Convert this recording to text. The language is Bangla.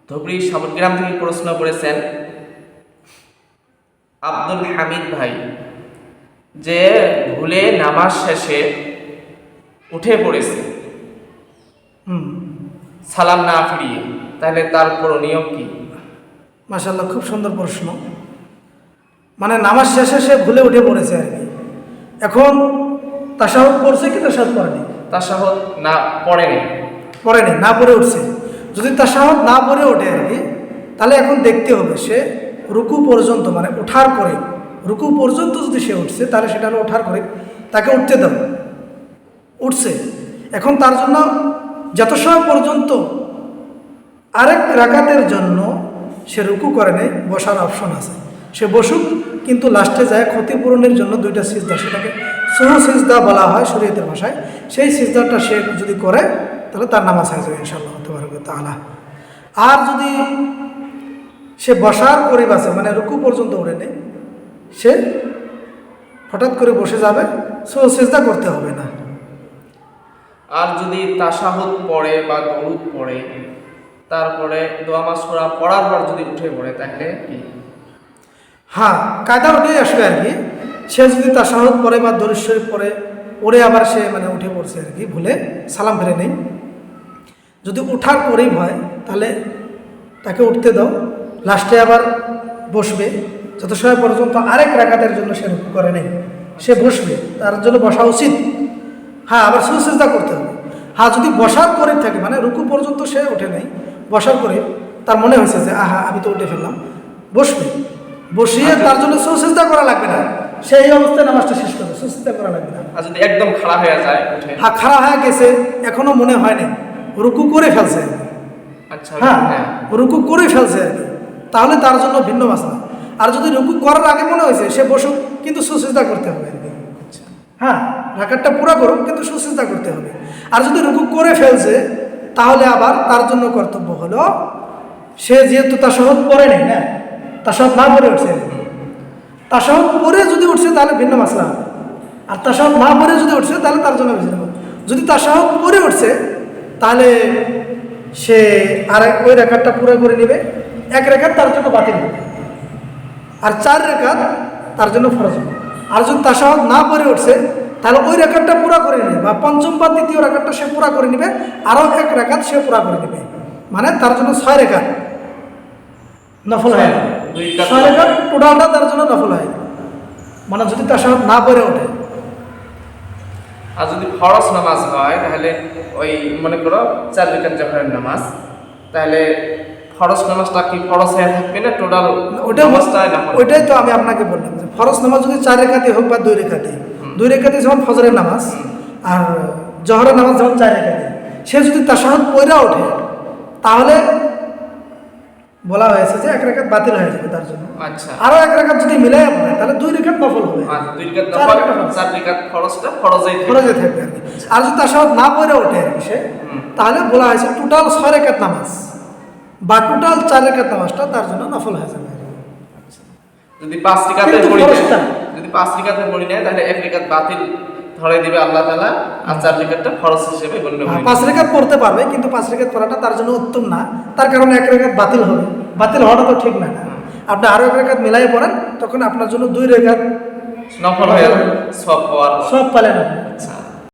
ধুবড়ি সাবরগ্রাম থেকে প্রশ্ন করেছেন আব্দুল হামিদ ভাই, যে ভুলে নামাজ শেষে উঠে পড়েছে সালাম না ফিরিয়ে, তাহলে তার করণীয় কি? মাশাআল্লাহ, খুব সুন্দর প্রশ্ন। মানে নামাজ শেষে সে ভুলে উঠে পড়েছে আর কি। এখন তাশাহুদ পড়ছে কি তাশাহুদ পড়েনি? তাশাহুদ না পড়েনি, না পড়ে উঠছে। যদি তাশাহুদ না পড়ে ওঠে আর কি, তাহলে এখন দেখতে হবে সে রুকু পর্যন্ত, মানে ওঠার পরে রুকু পর্যন্ত যদি সে উঠছে, তাহলে সেটা হলো ওঠার পরে তাকে উঠতে দাও। উঠছে, এখন তার জন্য যত সময় পর্যন্ত আরেক রাকাতের জন্য সে রুকু করে নেই, বসার অপশন আছে, সে বসুক। কিন্তু লাস্টে যায় ক্ষতিপূরণের জন্য দুইটা সিজদা, সেটাকে সুহু সিজদা বলা হয় শরীয়তের ভাষায়। সেই সিজদাটা সে যদি করে তাহলে তার নামাজ হয়ে যাবে ইনশাআল্লাহ তাআলা। আর যদি সে বসার পরিবাসে, মানে রুকু পর্যন্ত উঠে নেই, সে হঠাৎ করে বসে যাবে, সুহু সিজদা করতে হবে না। আর যদি তাশাহুদ পড়ে বা দরুদ পড়ে, তারপরে দোয়া মাসুরা পড়ার পর যদি উঠে পড়ে, তাহলে কি? হ্যাঁ, কায়দা ওটাই আসবে আর কি। সে যদি তাশাহুদ পড়ে বা দরুদ শরীফ পড়ে, ওরে আবার সে মানে উঠে পড়ছে আর কি, ভুলে সালাম ফিরে নেই, যদি উঠার পরেই হয় তাহলে তাকে উঠতে দাও। লাস্টে আবার বসবে, যত সময় পর্যন্ত আরেক রাকাতের জন্য সে রুকু করে নেই, সে বসবে, তার জন্য বসা উচিত। হ্যাঁ, আবার সুসিজদা করতে হবে। হ্যাঁ, যদি বসার পরে থাকে, মানে রুকু পর্যন্ত সে ওঠে নেই, বসার পরে তার মনে হয়েছে যে আহা আমি তো উঠে ফেললাম, বসবে, বসিয়ে তার জন্য সুসিজদা করা লাগবে না, সেই অবস্থায় নামাজটা শেষ করবে, সুসিজদা করা লাগবে না। আর যদি একদম খাড়া হয়ে যায় উঠে, হ্যাঁ, খাড়া হয়ে গেছে, এখনো মনে হয়নি, রুকু করে ফেলছে, আচ্ছা হ্যাঁ রুকু করে ফেলছে আর কি, তাহলে তার জন্য ভিন্ন মাসলা। আর যদি রুকু করার আগে মনে হয়েছে সে বসুক, কিন্তু সুসিজদা করতে হবে আর কি। হ্যাঁ, রাকাতটা পুরো করুক, কিন্তু সুসিজদা করতে হবে। আর যদি রুকু করে ফেলছে, তাহলে আবার তার জন্য কর্তব্য হলো, সে যেহেতু তাশাহুদ পড়ে নেই না, তাশাহুদ না পড়ে উঠছে, তাশাহুদ পড়ে যদি উঠছে তাহলে ভিন্ন মাসলা হবে। আর তাশাহুদ না পড়ে যদি উঠছে তাহলে তার জন্য বেশি নেব। যদি তাশাহুদ পড়ে উঠছে তাহলে সে আর ওই রাকাতটা পুরো করে নেবে, এক রাকাত তার জন্য বাতিল হবে, আর 4 রাকাত তার জন্য ফরজ হবে। আর যদি তাশাহুদ না পড়ে উঠছে তাহলে ওই রাকাতটা পুরো করে নেবে, বা পঞ্চম বা দ্বিতীয় রাকাতটা সে পুরো করে নেবে, আরও এক রাকাত সে পুরো করে নেবে, মানে তার জন্য 6 রাকাত নফল হয়, 6 রাকাত টোটালটা তার জন্য নফল হয়, মানে যদি তাশাহুদ না পড়ে ওঠে। আর যদি ফরজ নামাজ হয়, তাহলে ওই মনে করো 4 রাকাত জোহরের নামাজ, তাহলে ফরজ নামাজটা কি ফরজ হয়ে থাকবে না টোটাল ওইটাই তো আমি আপনাকে বললাম যে ফরজ নামাজ যদি 4 রাকাতে হোক বা 2 রাকাতে, 2 রাকাতে যেমন ফজরের নামাজ, আর জোহরের নামাজ যেমন 4 রাকাতে, সে যদি তাশাহুদ পড়ে ওঠে তাহলে বলা হয়েছে যে 1 রাকাত বাতিল হয়ে যাবে তার জন্য। আচ্ছা, আরো 1 রাকাত যদি মিলাই পড়ে তাহলে 2 রাকাত নফল হবে, 2 রাকাত নফল, 4 রাকাত ফরজটা ফরজে থাকবে আর কি। আর যদি তাশাহুদ না পড়ে ওঠে আর কি সে, তাহলে বলা হয়েছে টোটাল 6 রাকাত নামাজ বা টোটাল 4 রাকাত নামাজটা তার জন্য নফল হয়ে যাবে। যদি 5 রাকাতে পড়ি নেয় তাহলে 1 রাকাত বাতিল ধরে দিবে আল্লাহ তাআলা, আর 4 রাকাতটা ফরজ হিসেবে গণ্য হবে। 5 রাকাত পড়তে পারবে, কিন্তু 5 রাকাত পড়াটা তার জন্য উত্তম না, তার কারণে 1 রাকাত বাতিল হবে, বাতিল হওয়াটা তো ঠিক না। আপনি আরো 1 রাকাত মিলাই পড়েন, তখন আপনার জন্য 2 রাকাত নফল হয়ে সব পাওয়ার সব পালেন। আচ্ছা।